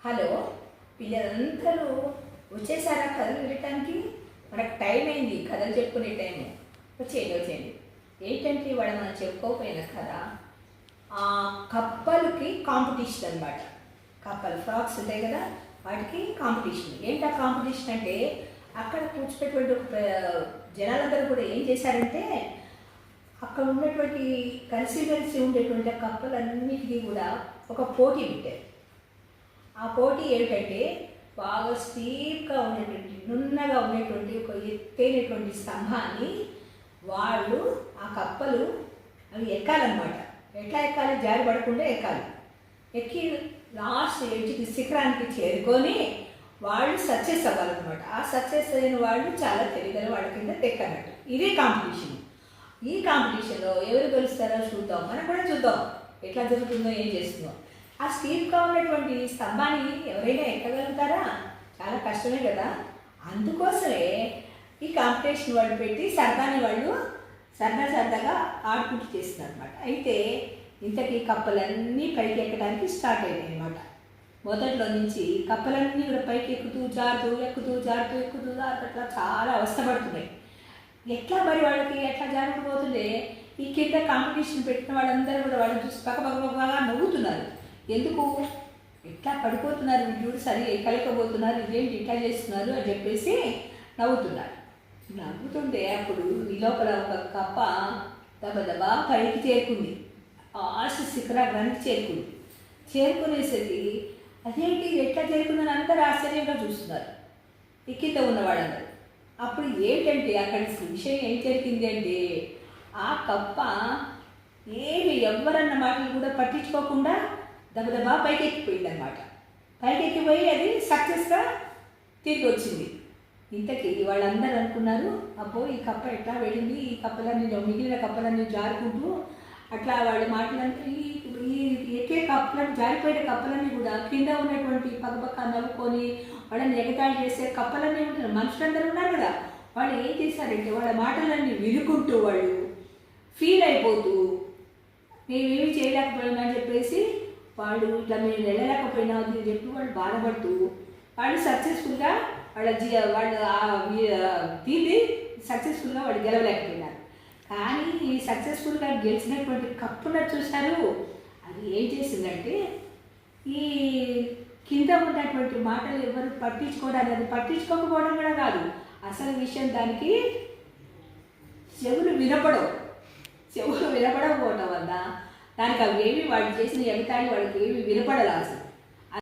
Hello, పిల్లలందరూ వచ్చేసారా కథలు వినటానికి? మనకు టైం అయింది, కథలు చెప్పుకునే టైము. వచ్చేయండి. ఏంటంటే ఇవాళ మనం చెప్పుకోకపోయిన కథ కప్పలకి కాంపిటీషన్ అనమాట. కప్పలు ఫ్రాక్స్ ఉంటాయి కదా, వాటికి కాంపిటీషన్. ఏంటి ఆ కాంపిటీషన్ అంటే, అక్కడ కూర్చున్నటువంటి ఒక జనాలందరూ కూడా ఏం చేశారంటే, అక్కడ ఉన్నటువంటి కలిసిమెలిసి ఉండేటువంటి కప్పలన్నిటికీ కూడా ఒక పోటీ పెట్టారు. ఆ పోటీ ఏమిటంటే, బాగా స్టీప్గా ఉండేటువంటి నున్నగా ఉండేటువంటి ఒక ఎత్తైనటువంటి స్తంభాన్ని వాళ్ళు ఆ కప్పలు అవి ఎక్కాలన్నమాట. ఎట్లా ఎక్కాలి? జారి పడకుండా ఎక్కాలి. ఎక్కి లాస్ట్ ఎడ్జ్కి శిఖరానికి చేరుకొని వాళ్ళు సక్సెస్ అవ్వాలన్నమాట. ఆ సక్సెస్ అయిన వాళ్ళు చాలా తెలియగల వాళ్ళ కింద తెక్కన్నట్టు. ఇదే కాంపిటీషన్. ఈ కాంపిటీషన్లో ఎవరు గెలుస్తారో చూద్దాం. మనం కూడా చూద్దాం ఎట్లా జరుగుతుందో, ఏం చేస్తుందో. ఆ స్టీప్గా ఉన్నటువంటి స్తంభాన్ని ఎవరైనా ఎక్కగలుగుతారా? చాలా కష్టమే కదా. అందుకోసమే ఈ కాంపిటీషన్ వాళ్ళు పెట్టి వాళ్ళు సరదాగా ఆడుకుంటూ చేస్తున్నారు అనమాట. అయితే ఇంతకీ కప్పలన్నీ పైకి ఎక్కడానికి స్టార్ట్ అయినాయి అనమాట. మొదట్లో నుంచి కప్పలన్నీ కూడా పైకి ఎక్కుతూ జారుతూ అట్లా చాలా అవస్థపడుతున్నాయి. ఎట్లా మరి వాళ్ళకి ఎట్లా జారిపోతుండే, ఈ కింద కాంపిటీషన్ పెట్టిన వాళ్ళందరూ కూడా వాళ్ళని చూసి పక్కగా నవ్వుతున్నారు. ఎందుకు ఇట్లా పడిపోతున్నారు, వీళ్ళు సరి ఎక్కలేకపోతున్నారు, ఇదేంటి ఇట్లా చేస్తున్నారు అని చెప్పేసి నవ్వుతున్నారు. నవ్వుతుంటే అప్పుడు ఈ లోపల ఒక కప్ప దబదబా పైకి చేరుకుంది. లాస్ట్ శిఖరాగ్రానికి చేరుకునేసరికి అదేంటి ఎట్లా చేరుకుందని అందరూ ఆశ్చర్యంగా చూస్తున్నారు, ఈ కింద ఉన్న వాళ్ళందరూ. అప్పుడు ఏంటంటే అక్కడ విషయం ఏం జరిగింది అంటే, ఆ కప్ప ఏమి ఎవ్వరన్న మాటలు కూడా పట్టించుకోకుండా దబదబా పైకి ఎక్కిపోయింది అనమాట. పైకి ఎక్కిపోయి అది సక్సెస్గా తిరిగి వచ్చింది. ఇంతకీ వాళ్ళందరూ అనుకున్నారు, అబ్బో ఈ కప్ప ఎట్లా వెళ్ళింది, ఈ కప్పలన్నీ మిగిలిన కప్పలన్నీ జారుకుంటూ అట్లా వాళ్ళ మాటలన్నీ ఈ ఎక్కే జారిపోయిన కప్పలన్నీ కూడా కింద ఉన్నటువంటి పక్కపక్క నవ్వుకొని వాళ్ళని ఎగతాళి చేసే కప్పలన్నీ ఉంటారు, మనుషులందరూ ఉన్నారు కదా. వాళ్ళు ఏం చేశారంటే వాళ్ళ మాటలన్నీ వినుకుంటూ వాళ్ళు ఫీల్ అయిపోతూ మేమేమి చేయలేకపోయినా అని చెప్పేసి వాళ్ళు ఇట్లా మేము వెళ్ళలేకపోయినా అని చెప్పి వాళ్ళు బాధపడుతూ వాళ్ళు సక్సెస్ఫుల్గా వాళ్ళు దీన్ని సక్సెస్ఫుల్గా వాళ్ళు గెలవలేకపోయినారు. కానీ ఈ సక్సెస్ఫుల్గా గెలిచినటువంటి కప్పున చూశారు, అది ఏం చేసిందంటే ఈ కింద ఉన్నటువంటి మాటలు ఎవరు పట్టించుకోవడానికి, అది పట్టించుకోకపోవడం కూడా కాదు, అసలు విషయం దానికి చెవులు వినపడకపోవటం వల్ల దానికి అవి ఏమి వాళ్ళు చేసిన ఎగతాళి వాళ్ళకి ఏమి వినపడదు. అసలు